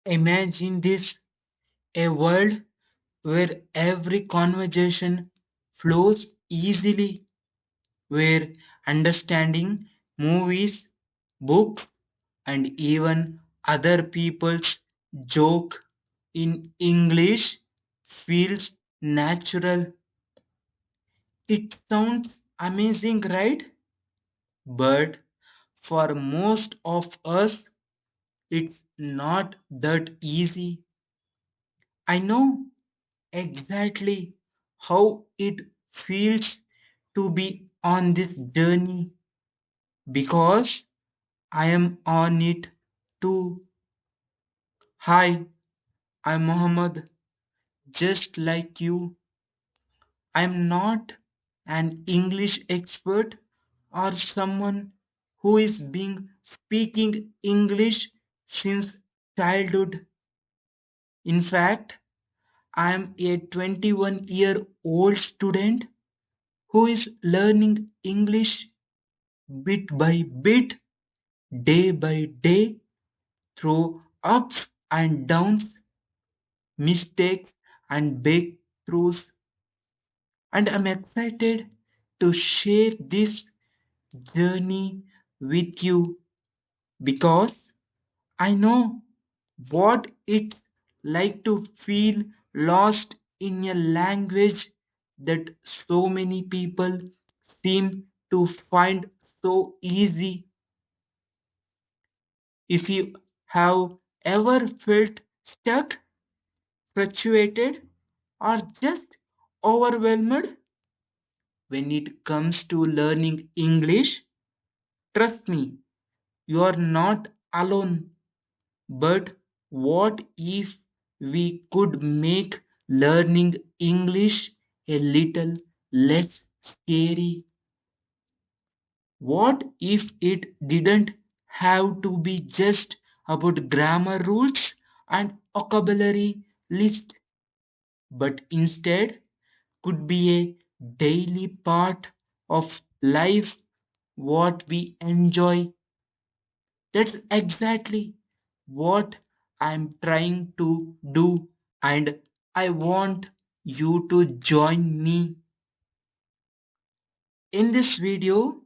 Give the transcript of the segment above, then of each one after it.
Imagine this, a world where every conversation flows easily, where understanding movies, books, and even other people's joke in English feels natural. It sounds amazing, right? But for most of us, it's not that easy. I know exactly how it feels to be on this journey because I am on it too. Hi, I'm Mohammed, just like you. I'm not an English expert or someone who is being speaking English since childhood. In fact, I am a 21-year-old student who is learning English bit by bit, day by day, through ups and downs, mistakes and breakthroughs. And I'm excited to share this journey with you because I know what it's like to feel lost in a language that so many people seem to find so easy. If you have ever felt stuck, frustrated, or just overwhelmed when it comes to learning English, trust me, you are not alone. But what if we could make learning English a little less scary? What if it didn't have to be just about grammar rules and vocabulary list, but instead could be a daily part of life what we enjoy? That's exactly what I'm trying to do, and I want you to join me. In this video,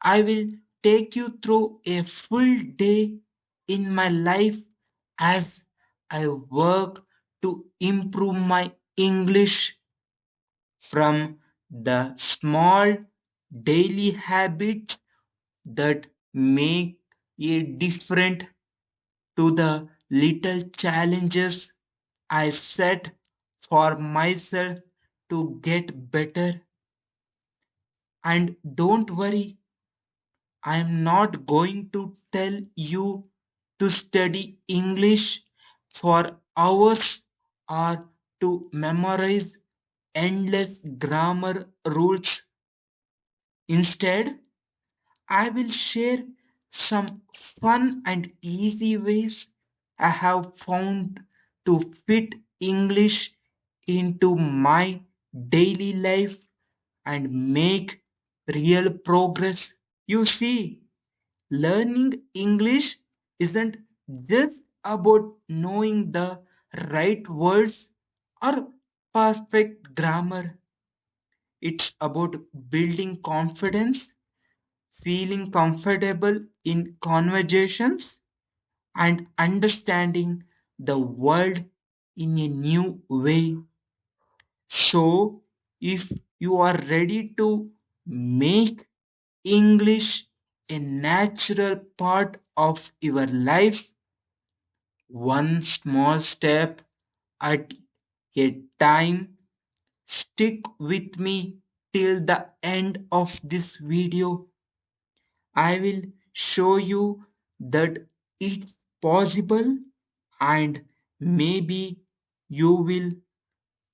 I will take you through a full day in my life as I work to improve my English, from the small daily habits that make a difference to the little challenges I set for myself to get better. And don't worry, I am not going to tell you to study English for hours or to memorize endless grammar rules. Instead, I will share some fun and easy ways I have found to fit English into my daily life and make real progress. You see, learning English isn't just about knowing the right words or perfect grammar. It's about building confidence, feeling comfortable in conversations, and understanding the world in a new way. So, if you are ready to make English a natural part of your life, one small step at a time, stick with me till the end of this video. I will show you that it's possible, and maybe you will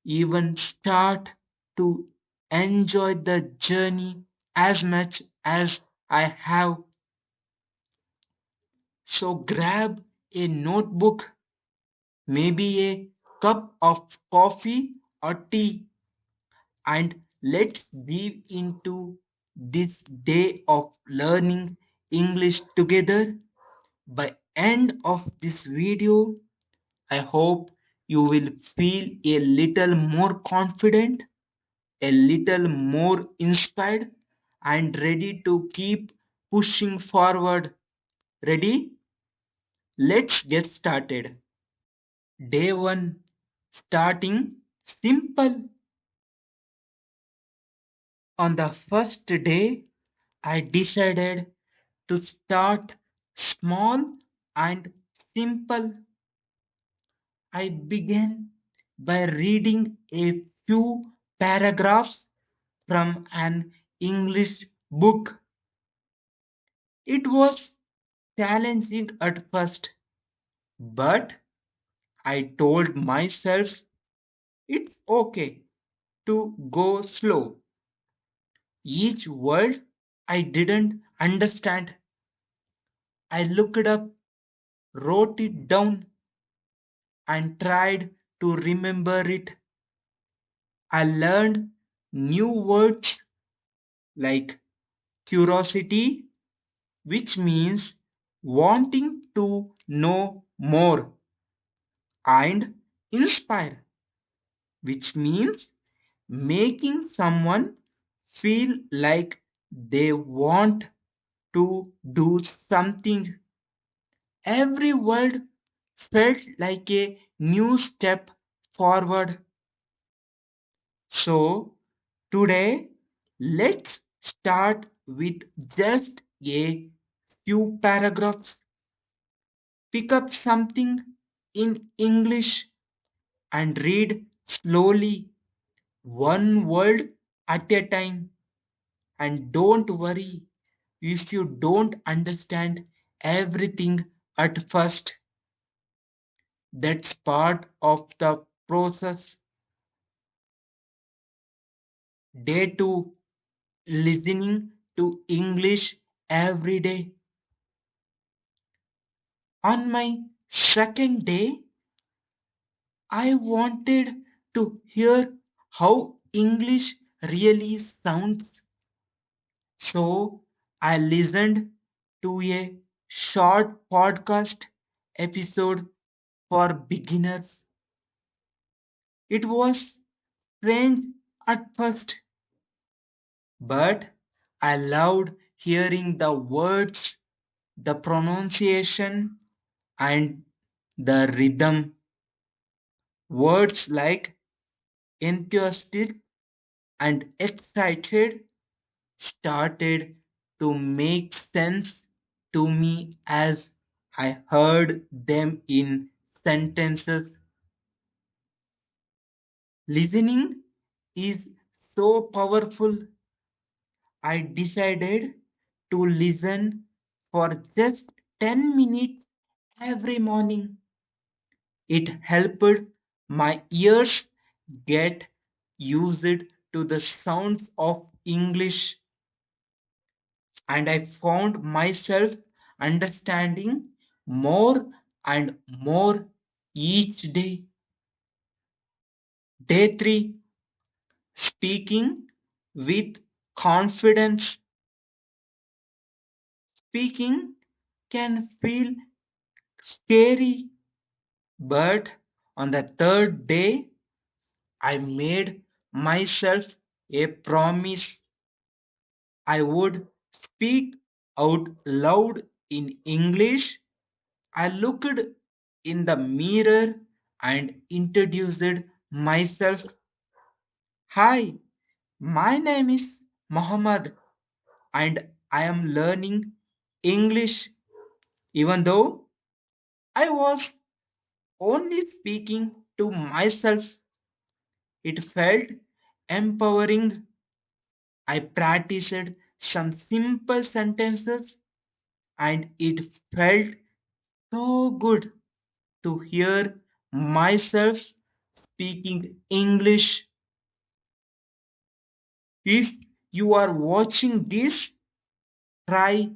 even start to enjoy the journey as much as I have. So grab a notebook, maybe a cup of coffee or tea, and let's dive into this day of learning English together. By end of this video, I hope you will feel a little more confident, a little more inspired, and ready to keep pushing forward. Ready? Let's get started. Day 1. Starting simple. On the first day, I decided to start small and simple. I began by reading a few paragraphs from an English book. It was challenging at first, but I told myself it's okay to go slow. Each word I didn't understand, I looked up, wrote it down, and tried to remember it. I learned new words like curiosity, which means wanting to know more, and inspire, which means making someone feel like they want to do something. Every word felt like a new step forward. So, today, let's start with just a few paragraphs. Pick up something in English and read slowly, one word at a time. And don't worry if you don't understand everything at first. That's part of the process. Day 2. Listening to English every day. On my second day, I wanted to hear how English really sounds. So I listened to a short podcast episode for beginners. It was strange at first, but I loved hearing the words, the pronunciation, and the rhythm. Words like enthusiastic and excited started to make sense to me as I heard them in sentences. Listening is so powerful. I decided to listen for just 10 minutes every morning. It helped my ears get used to the sounds of English, and I found myself understanding more and more each day. Day 3. Speaking with confidence. Speaking can feel scary, but on the third day, I made myself a promise. I would speak out loud in English. I looked in the mirror and introduced myself. Hi, my name is Muhammad and I am learning English. Even though I was only speaking to myself, it felt empowering. I practiced some simple sentences and it felt so good to hear myself speaking English. If you are watching this, try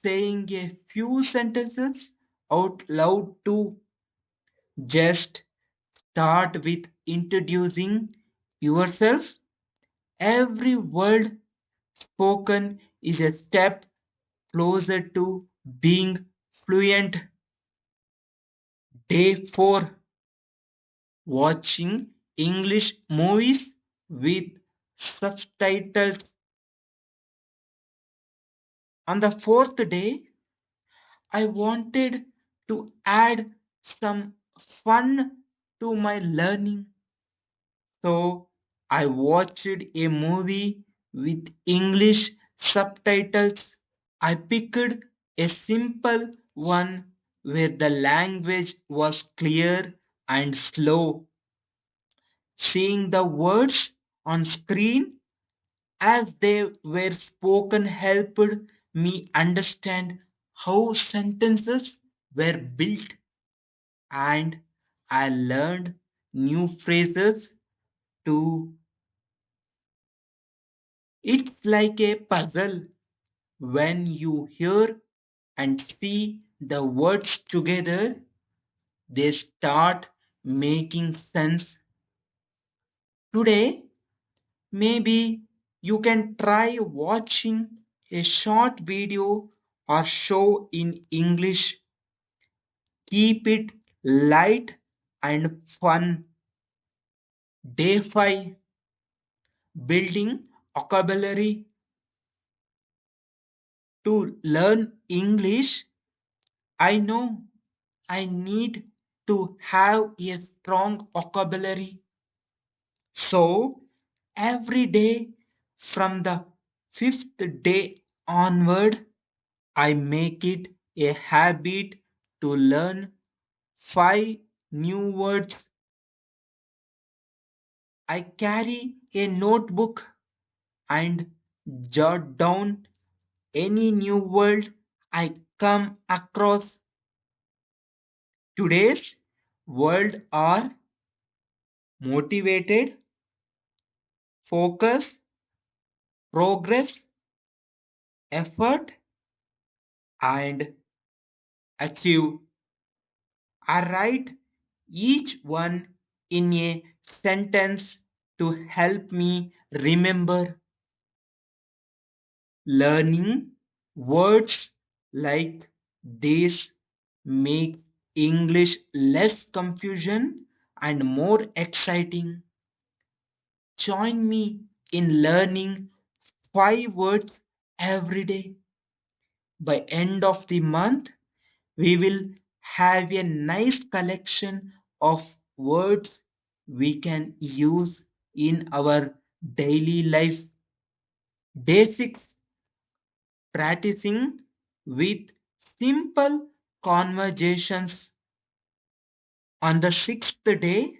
saying a few sentences out loud too. Just start with introducing yourself. Every word spoken is a step closer to being fluent. Day 4. watching English movies with subtitles. On the fourth day, I wanted to add some fun to my learning. So I watched a movie with English subtitles. I picked a simple one where the language was clear and slow. Seeing the words on screen as they were spoken helped me understand how sentences were built, and I learned new phrases too. It's like a puzzle. When you hear and see the words together, they start making sense. Today, maybe you can try watching a short video or show in English. Keep it light and fun. Day 5, building vocabulary. To learn English, I know I need to have a strong vocabulary. So every day from the fifth day onward, I make it a habit to learn 5 new words. I carry a notebook and jot down any new word I come across. Today's world are motivated, focus, progress, effort, and achieve. I write each one in a sentence to help me remember. Learning words like this make English less confusion and more exciting. Join me in learning 5 words every day. By end of the month, we will have a nice collection of words we can use in our daily life. Day 6, practicing with simple conversations. On the sixth day,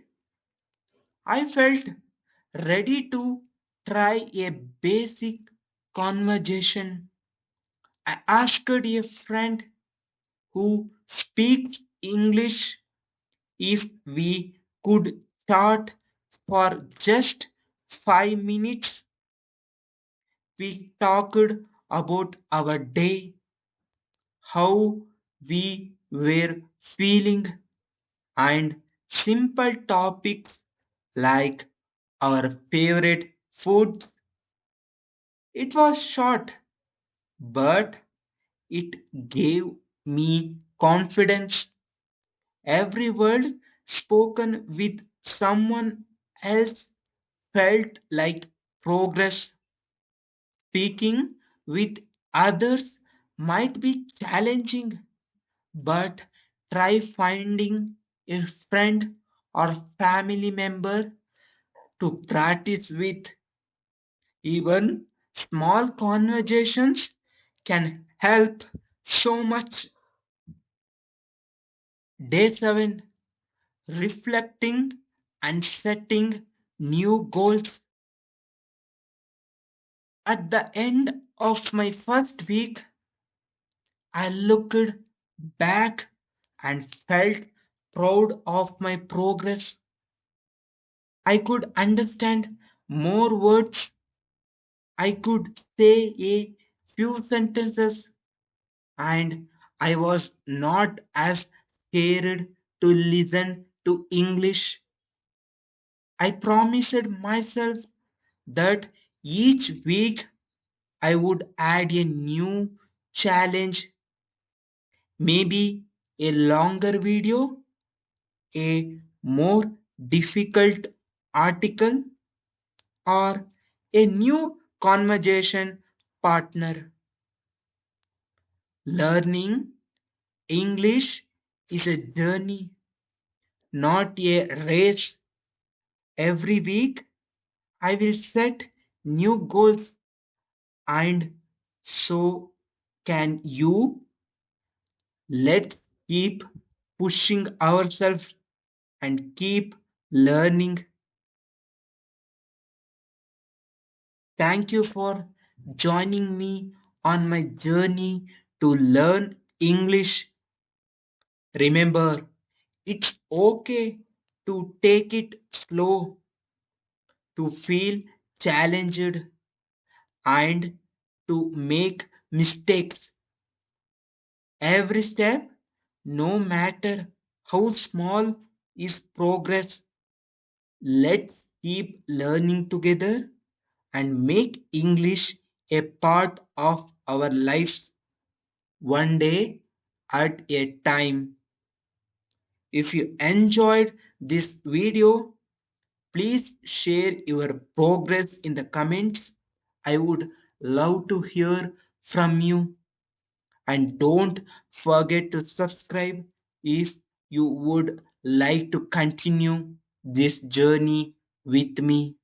I felt ready to try a basic conversation. I asked a friend who speaks English if we could chat for just 5 minutes. We talked about our day, how we were feeling, and simple topics like our favorite foods. It was short, but it gave me confidence. Every word spoken with someone else felt like progress. Speaking with others might be challenging, but try finding a friend or family member to practice with. Even small conversations can help so much. Day 7, reflecting and setting new goals. At the end of my first week, I looked back and felt proud of my progress. I could understand more words. I could say a few sentences, and I was not as scared to listen to English. I promised myself that each week I would add a new challenge, maybe a longer video, a more difficult article, or a new conversation partner. Learning English is a journey, not a race. Every week, I will set new goals, and so can you. Let's keep pushing ourselves and keep learning. Thank you for joining me on my journey to learn English. Remember, it's okay to take it slow, to feel challenged, and to make mistakes. Every step, no matter how small, is progress. Let's keep learning together and make English a part of our lives, one day at a time. If you enjoyed this video, please share your progress in the comments. I would love to hear from you. And don't forget to subscribe if you would like to continue this journey with me.